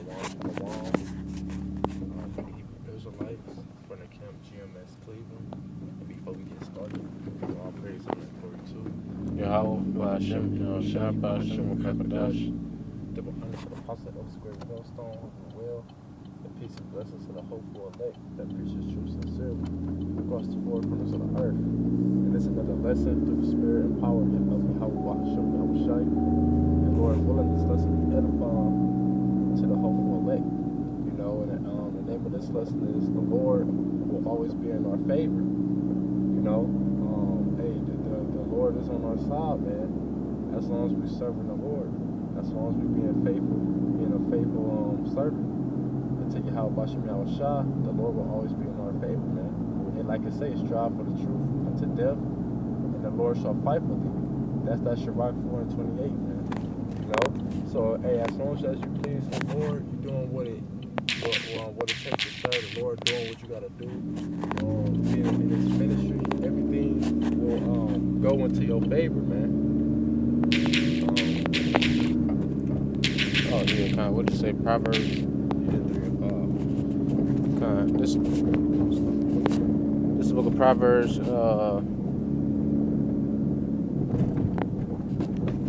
Shalom. Hebrew Israelites from the Camp GMS Cleveland. And before we get started, all praise and glory to Yahweh, Hashem, Yahshua, Hashem, Kakadash. double honor to the apostle of the great millstone of the will, and peace and blessings to the hopeful elect that preaches truth sincerely across the four corners of the earth. And it's another lesson through the spirit and power of Yahweh Hashem, Yahweh. And Lord willing, this lesson be edifying to the hopeful elect. You know, and the name of this lesson is the Lord will always be in our favor. You know, hey, the Lord is on our side, man. As long as we're serving the Lord, as long as we're being a faithful servant unto Yahweh Bashem Yahushua, the Lord will always be in our favor, man. And like I say, strive for the truth unto death, and the Lord shall fight for thee. That's that Shabbat 4:28, man. You know, so hey, as long as you please the Lord, you're doing what it takes to serve the Lord, doing what you gotta do, being in this ministry, everything will go into your favor, man. Oh, yeah, kind of, what you say, Proverbs? Yeah, 3 and 5. Kind of, this is the book of Proverbs,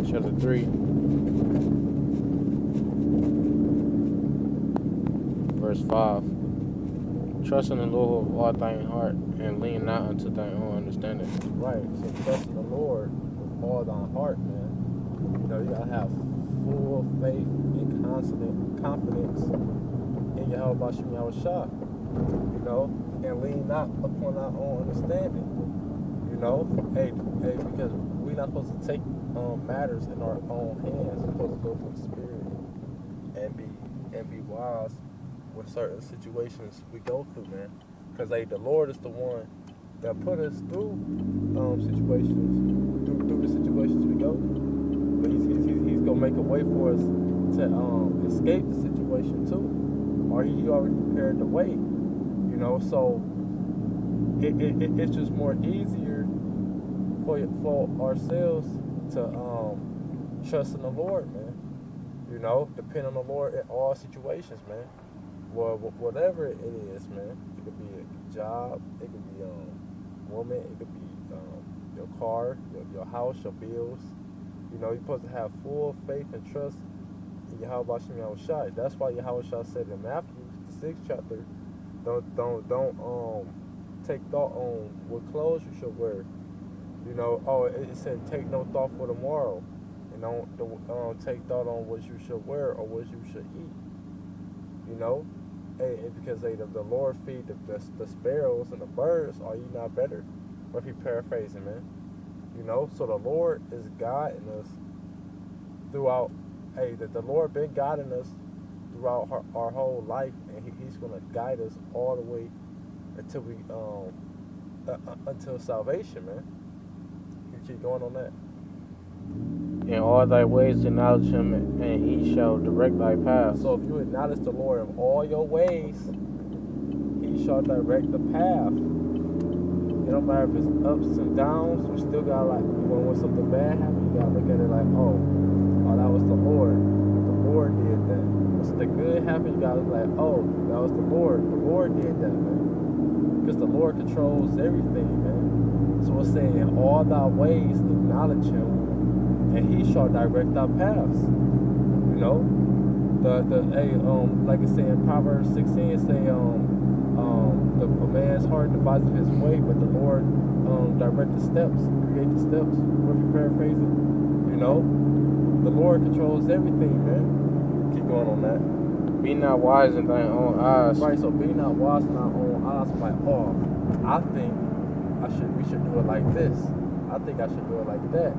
chapter 3, verse 5. Trust in the Lord with all thine heart, and lean not unto thine own understanding. Right, so trust in the Lord with all thine heart, man. You know, you gotta have full faith and constant confidence in Yahweh Bashem Yahushua. You know, and lean not upon our own understanding. You know, hey, because we're not supposed to take matters in our own hands. We're supposed to go to the Spirit and be wise with certain situations we go through, man. Because the Lord is the one that put us through situations, through the situations we go through. But he's gonna make a way for us to escape the situation too, or he already prepared the way. You know, so it's just more easier for ourselves to trust in the Lord, man. You know, depend on the Lord in all situations, man. Well, whatever it is, man. It could be a job, it could be woman, it could be your car, your house, your bills. You know, you're supposed to have full faith and trust in Yahweh Bashem Yahushua. That's why Yahweh said in Matthew, the 6th chapter, don't take thought on what clothes you should wear. You know, it said take no thought for tomorrow, and don't take thought on what you should wear or what you should eat. You know, because the Lord feed the sparrows and the birds. Are you not better? Or if you paraphrasing, man. You know, so the Lord is guiding us throughout. The Lord been guiding us throughout our whole life, and He's gonna guide us all the way until we until salvation, man. You keep going on that. In all thy ways acknowledge him, and he shall direct thy path. So if you acknowledge the Lord in all your ways, He shall direct the path. It don't matter if it's ups and downs. You still got when something bad happens, you gotta look at it like, oh, that was the Lord. The Lord did that. When something good happened, you gotta look like, oh, that was the Lord. The Lord did that, man. Because the Lord controls everything, man. So it's saying, in all thy ways acknowledge Him, and He shall direct our paths. You know, like it say in Proverbs 16, it say a man's heart devises his way, but the Lord direct the steps, create the steps. What if you paraphrase it? You know, the Lord controls everything, man. Keep going on that. Be not wise in thine own eyes. Right, so be not wise in our own eyes. I'm like, I think we should do it like this. I think I should do it like that.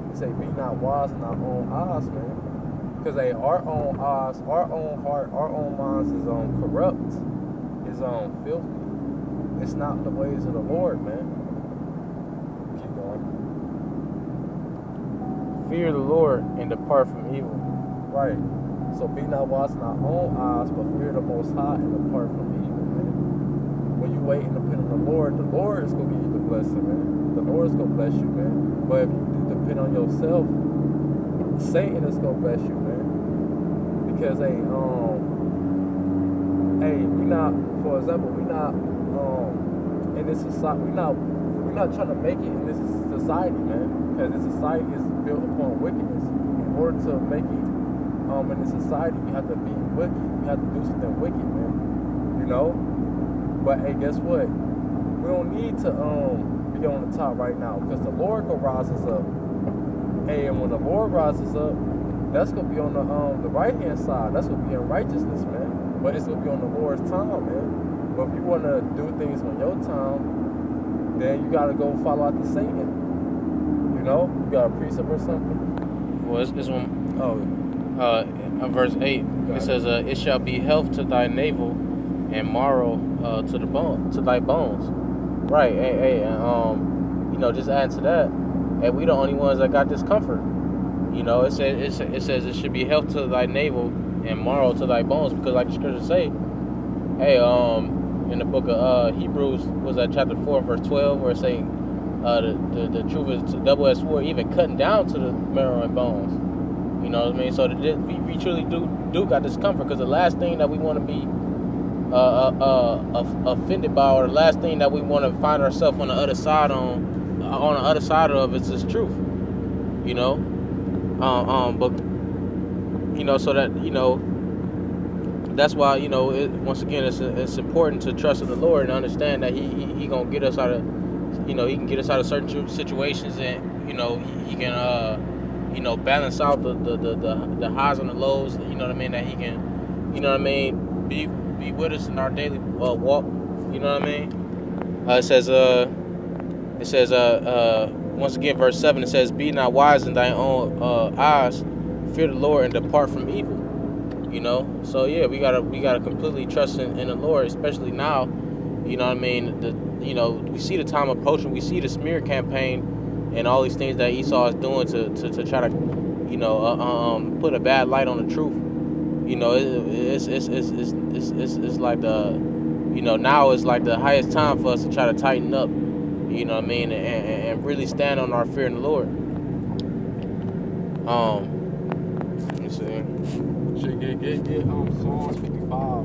They say be not wise in our own eyes, man. Because our own eyes, our own heart, our own minds is corrupt, is filthy. It's not the ways of the Lord, man. Keep going. Fear the Lord and depart from evil. Right. So be not wise in our own eyes, but fear the Most High and depart from evil, man. When you wait and depend on the Lord is gonna give you the blessing, man. The Lord is gonna bless you, man. But if you depend on yourself, Satan is gonna bless you, man. Because hey, we not, for example, we not in this society. We're not trying to make it in this society, man. Because this society is built upon wickedness. In order to make it in this society, we have to be wicked. We have to do something wicked, man. You know. But hey, guess what? We don't need to be on the top right now, because the Lord gonna rise us up. Hey, and when the Lord rises up, that's gonna be on the right hand side. That's gonna be in righteousness, man. But it's gonna be on the Lord's time, man. But if you wanna do things on your time, then you gotta go follow after Satan. You know, you got a precept or something. Well, it's one. Verse 8. Got It says, "It shall be health to thy navel, and marrow to thy bones." Right. Hey, you know, just add to that, and we the only ones that got this comfort. You know, it says it should be health to thy navel and marrow to thy bones, because like the scriptures say, hey, in the book of Hebrews, was that chapter 4 verse 12, where it say the truth is double-edged sword, even cutting down to the marrow and bones. You know what I mean? So we truly do got this comfort, because the last thing that we want to be offended by, or the last thing that we want to find ourselves on the other side of is this truth. You know, but you know, so that, you know, that's why, you know, once again, it's important to trust in the Lord and understand that he gonna get us out of, you know, he can get us out of certain situations, and you know, he can you know, balance out the highs and the lows. You know what I mean? That he can, you know what I mean, be with us in our daily walk. You know what I mean? It says once again, verse 7. It says, "Be not wise in thy own eyes, fear the Lord and depart from evil." You know, so yeah, we gotta completely trust in the Lord, especially now. You know what I mean? You know, we see the time approaching. We see the smear campaign and all these things that Esau is doing to try to, you know, put a bad light on the truth. You know, it's like the, you know, now is like the highest time for us to try to tighten up. You know what I mean, and really stand on our fear in the Lord. Let me see. Should get Psalms 55.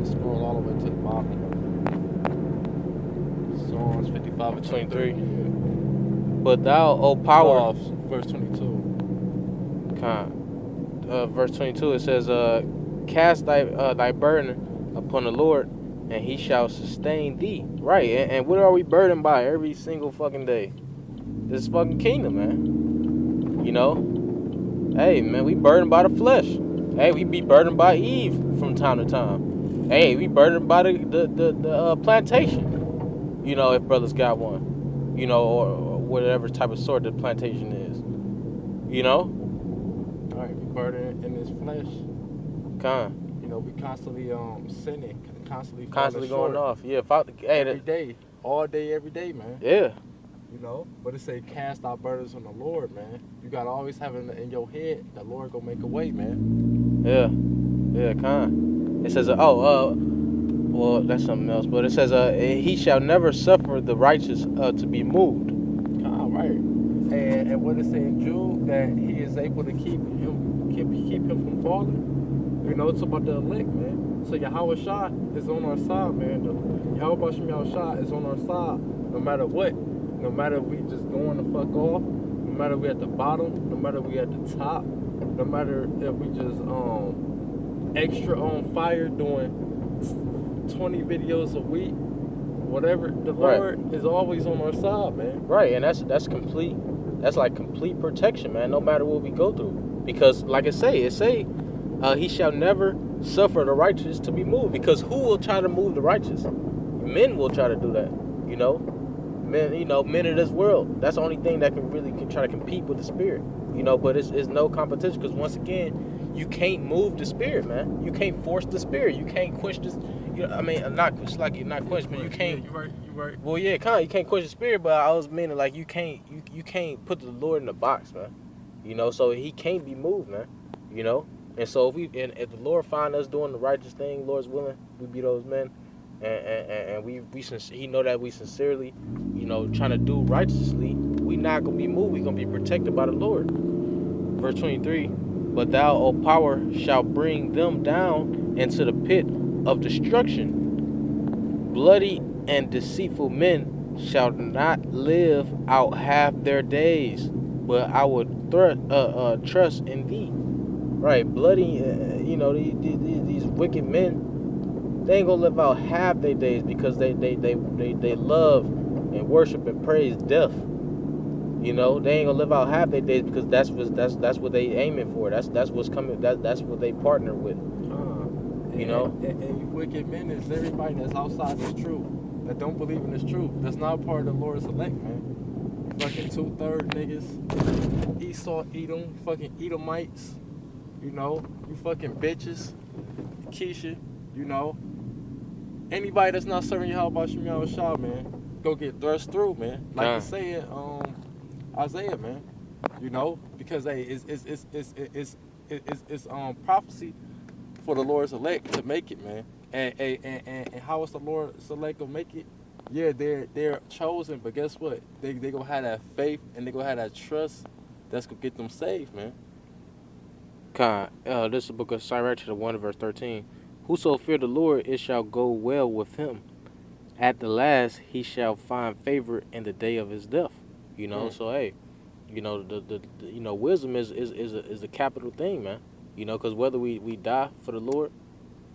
Scroll all the way to the bottom. Psalms 55 and 23. But thou, O power, verse 22. Verse 22. It says, "Cast thy burden upon the Lord, and he shall sustain thee." Right, and what are we burdened by every single fucking day? This fucking kingdom, man. You know, hey, man, we burdened by the flesh. Hey, we be burdened by Eve from time to time. Hey, we burdened by the plantation. You know, if brothers got one, you know, or whatever type of sort the plantation is. You know, All right, we burdened in this flesh. You know, we constantly sinning, constantly going short. off. Yeah, Every day, all day, every day, man. Yeah. You know, but it say cast our burdens on the Lord, man. You gotta always have it in your head that Lord gonna make a way, man. Yeah. It says, well, that's something else, but it says, he shall never suffer the righteous to be moved. Right. And what it say in Jude, that he is able to keep him from falling. You know, it's about the elect, man. So Yahweh Shah is on our side, man. Yahweh Shah is on our side, no matter what. No matter if we just going the fuck off, no matter if we at the bottom, no matter if we at the top, no matter if we just extra on fire doing 20 videos a week, whatever, the Lord is always on our side, man. Right, and that's complete. That's like complete protection, man. No matter what we go through, because like it say, he shall never suffer the righteous to be moved. Because who will try to move the righteous? Men will try to do that. You know, men of this world. That's the only thing that can try to compete with the spirit. You know, but it's no competition, because once again, you can't move the spirit, man. You can't force the spirit. You can't quench this. You know, I mean, not quench, but you can't. Yeah, you right. Well, yeah, kind of. You can't quench the spirit, but I was meaning like you can't put the Lord in a box, man. You know, so he can't be moved, man. You know, and so if the Lord find us doing the righteous thing, Lord's willing, we be those men, and he know that we sincerely, you know, trying to do righteously. We not gonna be moved. We gonna be protected by the Lord. verse 23. But thou, O power, shalt bring them down into the pit of destruction. Bloody and deceitful men shall not live out half their days, but I would trust in thee. Right, bloody, these wicked men, they ain't gonna live out half their days because they love and worship and praise death. You know, they ain't gonna live out half their days because that's what they aiming for. That's what's coming. That's what they partner with. You know, and wicked men is everybody that's outside this truth, that don't believe in this truth. That's not part of the Lord's elect, man. Fucking 2/3 niggas, Esau, Edom, fucking Edomites. You know, you fucking bitches, Keisha. You know, anybody that's not serving Yahweh Shemiyah Shah, man, go get thrust through, man. Like they say in Isaiah, man. You know, because hey, it's prophecy for the Lord's elect to make it, man. And how is the Lord's elect gonna make it? Yeah, they're chosen, but guess what? They gonna have that faith and they gonna have that trust that's gonna get them saved, man. This is the book of Sirach, the 1 verse 13. Whoso fear the Lord, it shall go well with him. At the last, he shall find favor in the day of his death. You know, so hey, you know the wisdom is a capital thing, man. You know, because whether we die for the Lord,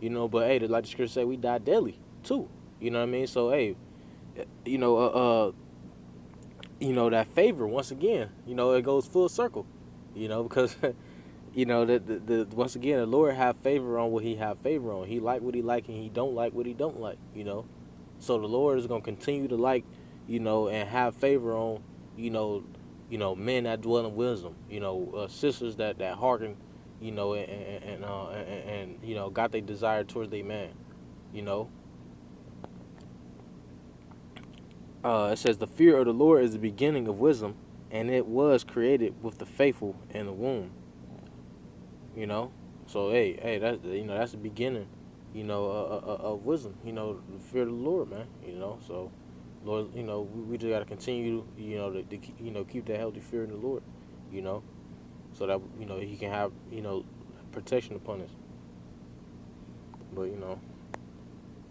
you know, but hey, like the scripture say, we die daily too. You know what I mean? So hey, you know, that favor once again, you know, it goes full circle. You know, because you know the once again the Lord have favor on what He have favor on. He like what He like and He don't like what He don't like. You know, so the Lord is gonna continue to like, you know, and have favor on, you know, men that dwell in wisdom. You know, sisters that hearken, you know, and you know, got their desire towards their man. You know. It says the fear of the Lord is the beginning of wisdom, and it was created with the faithful in the womb. You know, so hey, that's the beginning, you know, of wisdom. You know, the fear of the Lord, man. You know, so Lord, you know, we just gotta continue, you know, to keep that healthy fear in the Lord, you know, so that you know He can have, you know, protection upon us. But you know.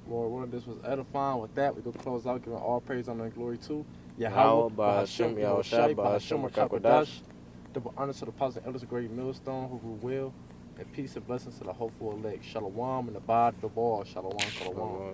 Lord, this was edifying. With that, we go close out, giving all praise, honor, and glory to Yahweh, Bahashem, Yahushai, Bahashem, Rakakwadash. Double honor to the apostles and elders of Great Millstone who rule well, and peace and blessings to the hopeful elect. Shalom and the body of the ball. Shalom, shalom. Shalom.